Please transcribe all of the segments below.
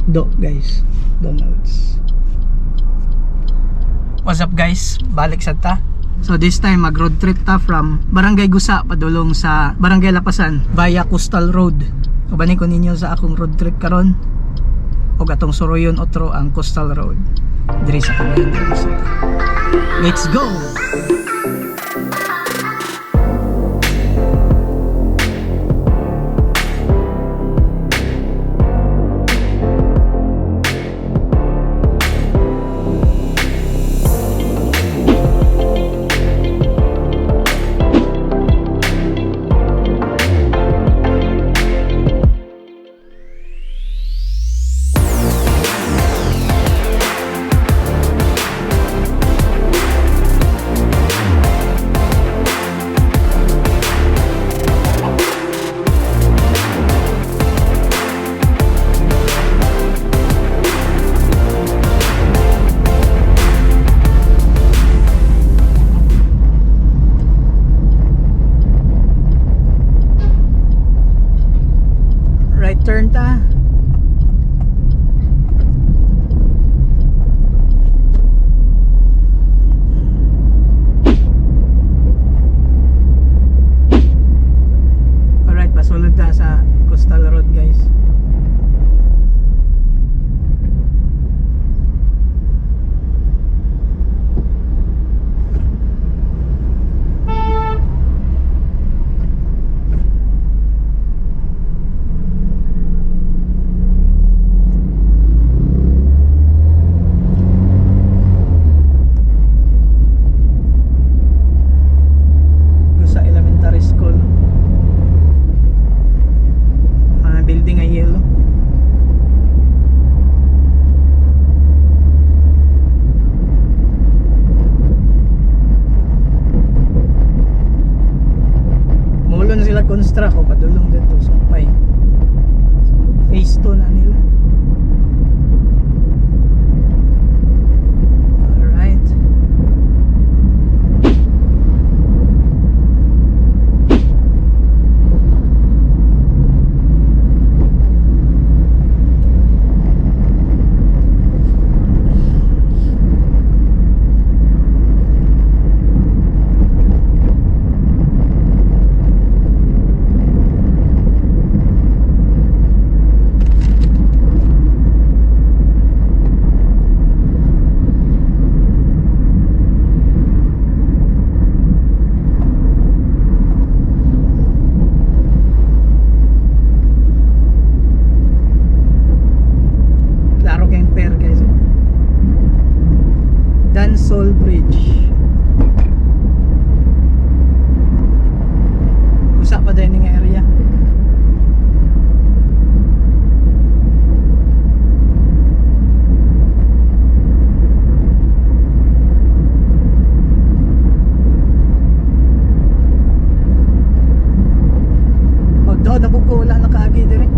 McDo guys, Donald's. What's up guys, balik sa ta. So this time mag road trip ta from Barangay Gusa padulong sa Barangay Lapasan via Coastal Road. Ubani ko ninyo sa akong road trip karon og atong Soroyon Otro ang Coastal Road diri sa Cagayan de Oro. Let's go. Turn ta. Alright, pasulod ta sa Coastal Road guys. Building ay yellow. Mulon sila construct o padulong dito sumpay. Phase 2 na nila. Alright. Dansol Bridge. Usa pa din nga area. Oh, daw nabuko wala na kaagi dire.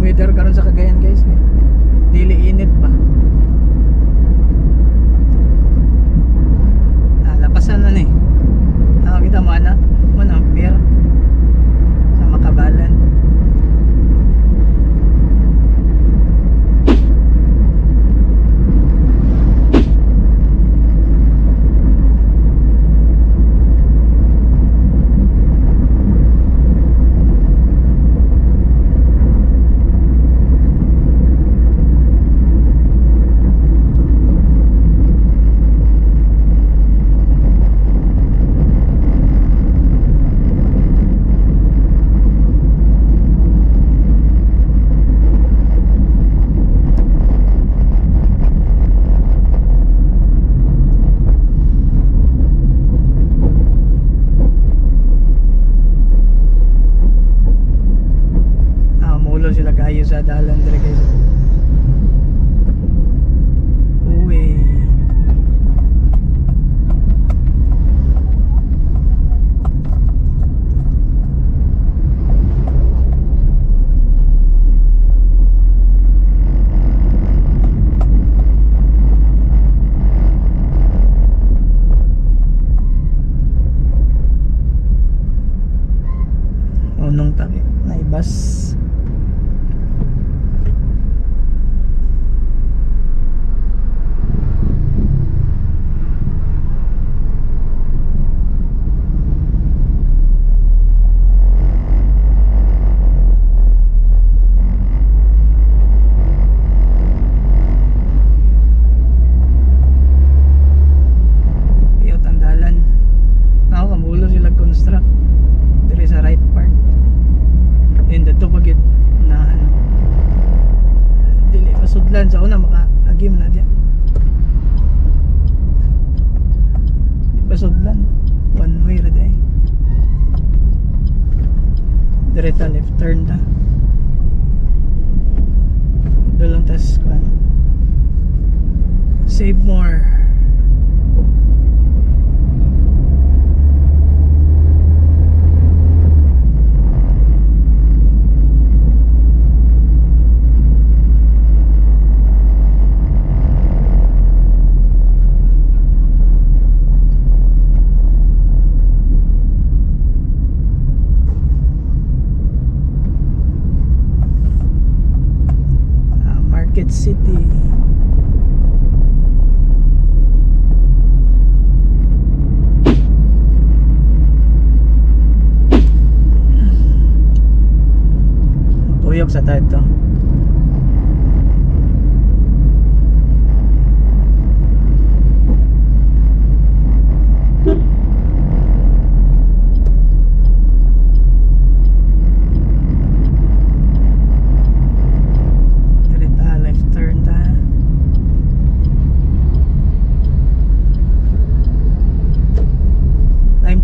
Weather karon sa Cagayan guys, dili init pa. Lapasan na ni. Kita mo ana, man ampere sa Makabalan. sila kayo sa dalan dire guys. Uwi. Unong taki na ibas. Iyot ang dalan. Ako kamulo sila construct dire sa right part. And dito pag yun na ano, dili pasudlan sa una maka-agim na diya. Di pasudlan, one way ra day. Direta left turn ta. Doon lang tas kuan. Save more. Market City. Tuyok sa tayo to.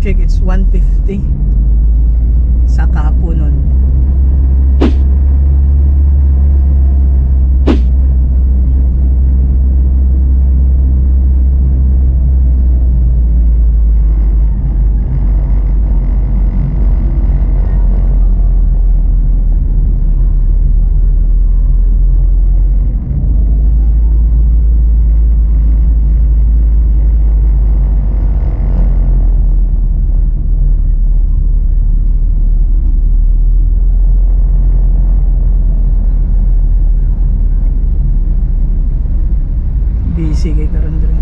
Check, it's 1:50 sa kahaponon. Busy kay karon dire.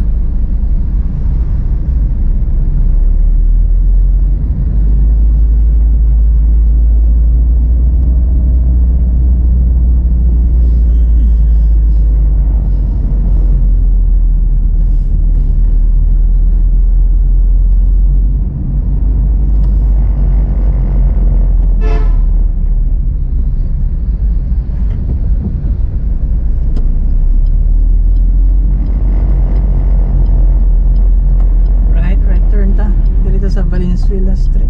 Sa Valenzuela Street.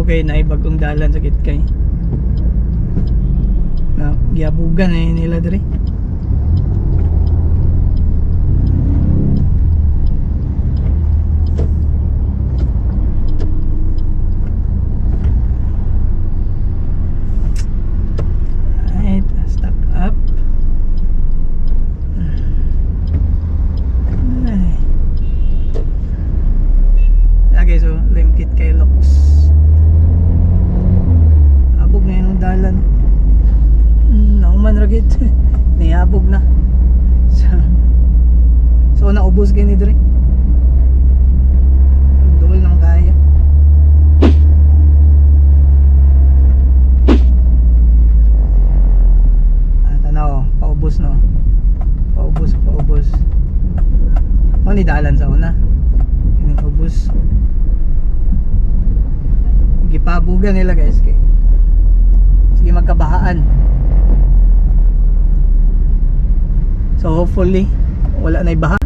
mo kay na bagong dalan sa Kitkay. Na giabugan eh nila diri. Right, stop up. Okay, so limkit kay Locks. Abog na yun ang dalan. Nauman ragit. Niabog na. So naubos gani dre. Dol nang kaya. Tanaw, paubos no. Paubos. Mo ni dalan sa una. Ini ubos. Gipabugan nila guys kay sige magkabahaan. So hopefully wala na ibaha.